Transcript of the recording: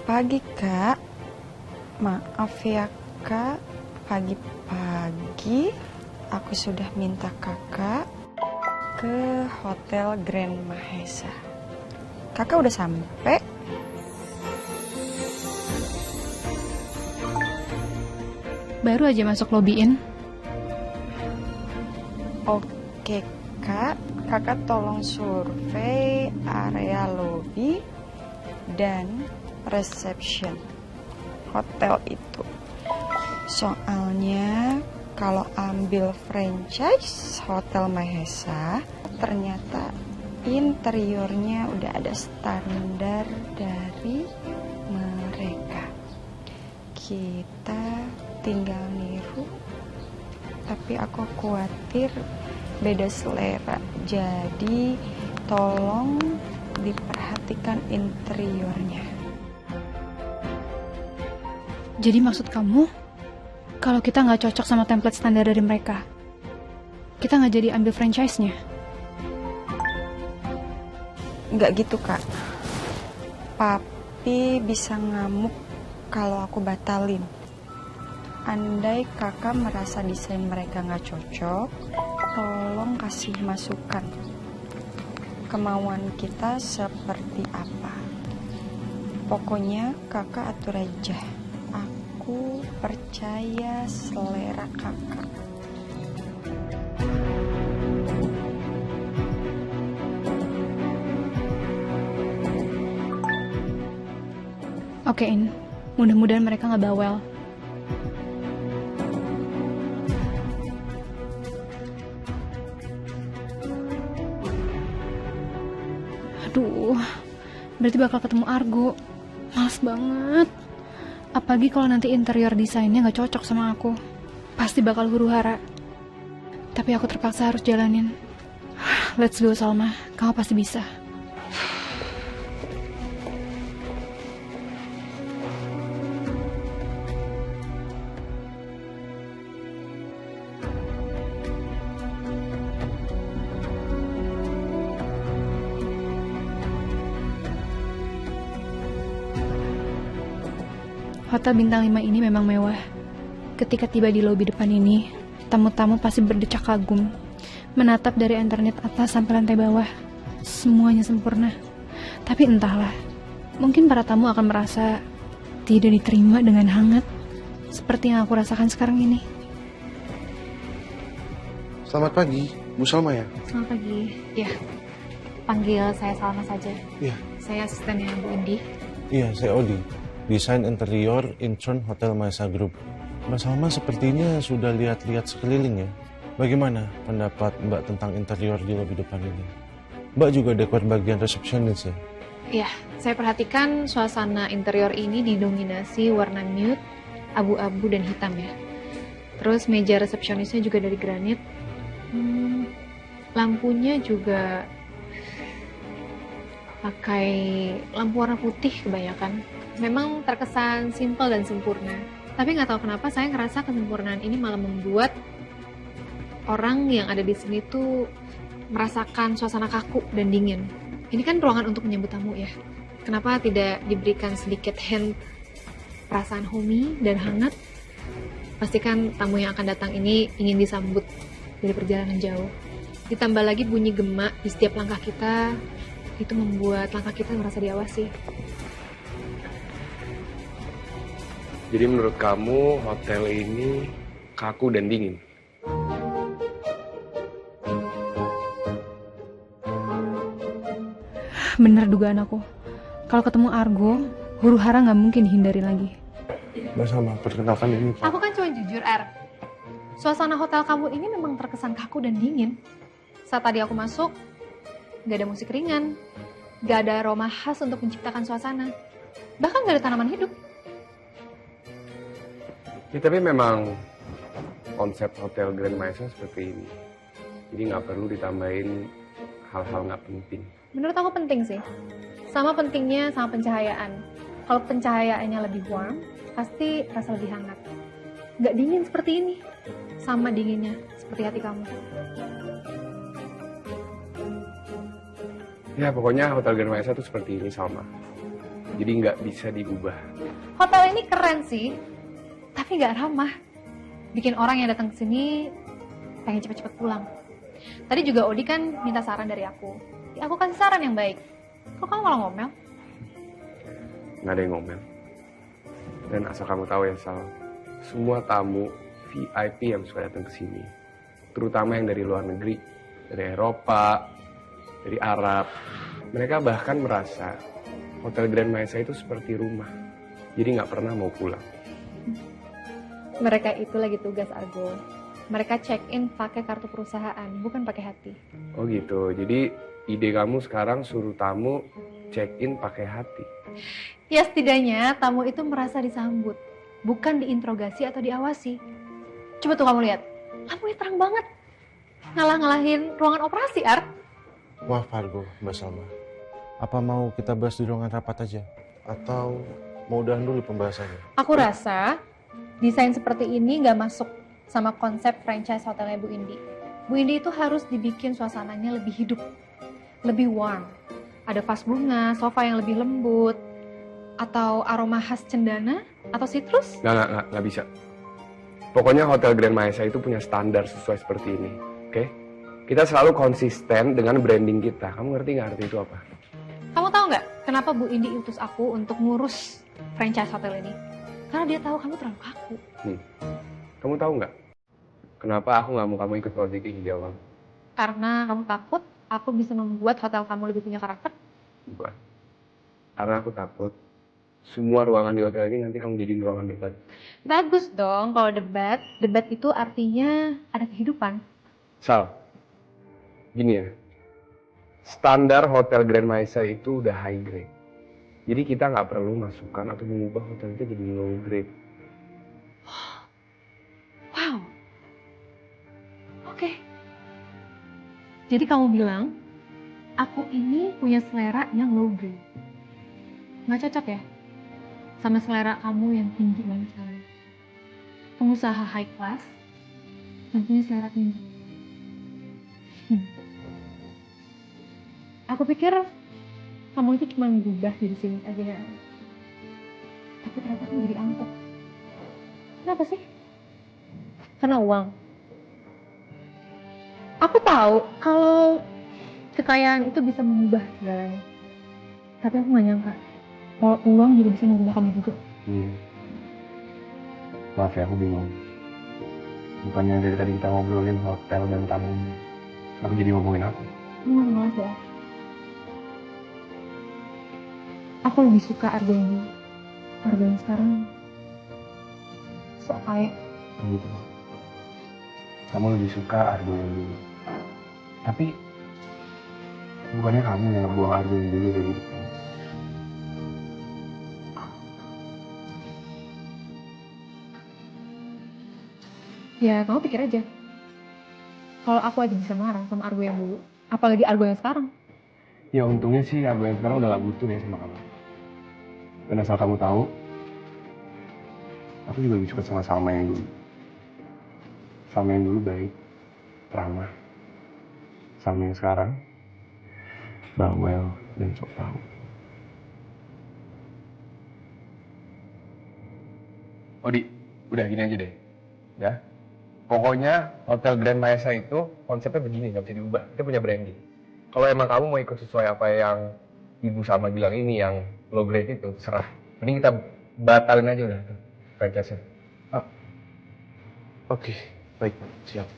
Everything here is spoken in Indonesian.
Pagi, Kak. Maaf ya, Kak. Pagi-pagi aku sudah minta Kakak ke Hotel Grand Mahesa. Kakak udah sampai? Baru aja masuk lobbyin. Oke, Kak. Kakak tolong survei area lobby dan reception hotel itu. Soalnya kalau ambil franchise Hotel Mahesa, ternyata interiornya udah ada standar dari mereka. Kita tinggal niru, tapi aku khawatir beda selera. Jadi tolong diperhatikan interiornya. Jadi maksud kamu, kalau kita nggak cocok sama template standar dari mereka, kita nggak jadi ambil franchise-nya? Nggak gitu, Kak. Papi bisa ngamuk kalau aku batalin. Andai kakak merasa desain mereka nggak cocok, tolong kasih masukan. Kemauan kita seperti apa? Pokoknya kakak atur aja. Aku percaya selera kakak. Okein, mudah-mudahan mereka nggak bawel. Aduh, berarti bakal ketemu Argo. Males banget. Apalagi kalau nanti interior desainnya nggak cocok sama aku. Pasti bakal huru-hara. Tapi aku terpaksa harus jalanin. Let's go, Salma. Kamu pasti bisa. Hotel bintang 5 ini memang mewah. Ketika tiba di lobi depan ini, tamu-tamu pasti berdecak kagum, menatap dari internet atas sampai lantai bawah. Semuanya sempurna. Tapi entahlah, mungkin para tamu akan merasa tidak diterima dengan hangat, seperti yang aku rasakan sekarang ini. Selamat pagi, Bu Salma ya? Selamat pagi. Ya, panggil saya Salma saja. Iya. Saya asistennya Bu Indi. Iya, saya Odi. Desain interior intern Hotel Mahesa Group. Mbak Salma sepertinya sudah lihat-lihat sekeliling ya. Bagaimana pendapat Mbak tentang interior di lobi depan ini? Mbak juga dekor bagian resepsionis ya? Iya, saya perhatikan suasana interior ini didominasi warna nude, abu-abu dan hitam ya. Terus meja resepsionisnya juga dari granit. Lampunya juga pakai lampu warna putih kebanyakan. Memang terkesan simpel dan sempurna. Tapi nggak tahu kenapa saya ngerasa kesempurnaan ini malah membuat orang yang ada di sini tuh merasakan suasana kaku dan dingin. Ini kan ruangan untuk menyambut tamu ya. Kenapa tidak diberikan sedikit hint perasaan homey dan hangat? Pastikan tamu yang akan datang ini ingin disambut dari perjalanan jauh. Ditambah lagi bunyi gema di setiap langkah kita, itu membuat langkah kita merasa diawasi. Jadi menurut kamu hotel ini kaku dan dingin? Bener dugaan aku. Kalau ketemu Argo, huru-hara nggak mungkin dihindari lagi. Mbak Salma, perkenalkan ini Pak. Aku kan cuma jujur, Suasana hotel kamu ini memang terkesan kaku dan dingin. Saat tadi aku masuk, gak ada musik ringan, gak ada aroma khas untuk menciptakan suasana. Bahkan gak ada tanaman hidup. Ya, tapi memang konsep hotel Grand Mahesa seperti ini. Jadi nggak perlu ditambahin hal-hal nggak penting. Menurut aku penting sih. Sama pentingnya sama pencahayaan. Kalau pencahayaannya lebih warm, pasti rasa lebih hangat. Nggak dingin seperti ini. Sama dinginnya seperti hati kamu. Ya pokoknya hotel Grand Mahesa itu seperti ini Salma. jadi nggak bisa diubah. Hotel ini keren sih, tapi nggak ramah. Bikin orang yang datang ke sini pengen cepet-cepet pulang. Tadi juga Odi kan minta saran dari aku. Ya, aku kasih saran yang baik. Kok kamu malah ngomel? Nggak ada yang ngomel. Dan asal kamu tahu ya Sal, semua tamu VIP yang suka datang ke sini, terutama yang dari luar negeri, dari Eropa, dari Arab, mereka bahkan merasa Hotel Grand Maesa itu seperti rumah. Jadi nggak pernah mau pulang. Mereka itu lagi tugas, Argo. Mereka check-in pakai kartu perusahaan, bukan pakai hati. Oh gitu, jadi ide kamu sekarang suruh tamu check-in pakai hati. Ya setidaknya tamu itu merasa disambut, bukan diinterogasi atau diawasi. Coba tuh kamu lihat, lampunya terang banget. Ngalah-ngalahin ruangan operasi, Art. Wah, Fargo, Mbak Salma. Apa mau kita bahas di ruangan rapat aja? Atau mau udahan dulu pembahasannya? Aku rasa desain seperti ini nggak masuk sama konsep franchise hotelnya Bu Indi. Bu Indi itu harus dibikin suasananya lebih hidup, lebih warm. Ada vas bunga, sofa yang lebih lembut, atau aroma khas cendana, atau citrus. Nggak bisa. Pokoknya Hotel Grand Maesa itu punya standar sesuai seperti ini, oke? Kita selalu konsisten dengan branding kita. Kamu ngerti nggak arti itu apa? Kamu tahu nggak kenapa Bu Indi utus aku untuk ngurus franchise hotel ini? Karena dia tahu kamu terlalu kaku. Kamu tahu nggak kenapa aku nggak mau kamu ikut proyek ini di awal? Karena kamu takut aku bisa membuat hotel kamu lebih punya karakter? Bukan. Karena aku takut semua ruangan di hotel ini nanti kamu jadi ruangan debat. Bagus dong kalau debat. Debat itu artinya ada kehidupan. Sal, gini ya. Standar Hotel Grand Maesa itu udah high grade. Jadi kita nggak perlu masukkan atau mengubah hotel itu jadi low grade. Wow. Oke. Jadi kamu bilang, aku ini punya selera yang low grade. Nggak cocok ya? Sama selera kamu yang tinggi banget sekarang. Pengusaha high class, dan punya selera tinggi. Aku pikir kamu itu cuma berubah jadi sini aja ya. Tapi ternyata kamu jadi angkuh. Kenapa sih? Karena uang. Aku tahu kalau kekayaan itu bisa mengubah segalanya. Tapi aku gak nyangka kalau uang juga bisa mengubah kamu juga. Maaf ya, aku bingung. Bukannya dari tadi kita ngobrolin hotel dan tamu, aku jadi ngomongin aku. Maaf ya. Aku lebih suka Argo yang dulu. Argo yang sekarang sok kaya. Gitu. Kamu lebih suka Argo yang dulu. Tapi bukannya kamu yang ngebuang Argo yang dulu kayak gitu. Ya kamu pikir aja. Kalau aku aja bisa marah sama Argo yang dulu, apalagi Argo yang sekarang. Ya untungnya sih Argo yang sekarang udah gak butuh ya sama kamu. Dan asal kamu tahu, aku juga lebih suka sama Salma yang dulu. Salma yang dulu baik, ramah. Salma yang sekarang, bawel dan sok tahu. Odi, udah gini aja deh. Ya. Pokoknya Hotel Grand Maesa itu konsepnya begini, nggak bisa diubah. Kita punya branding. Kalau emang kamu mau ikut sesuai apa yang Ibu Salma bilang ini, yang low grade itu, serah. Mending kita batalin aja udah franchise-nya. Oke, baik, siap.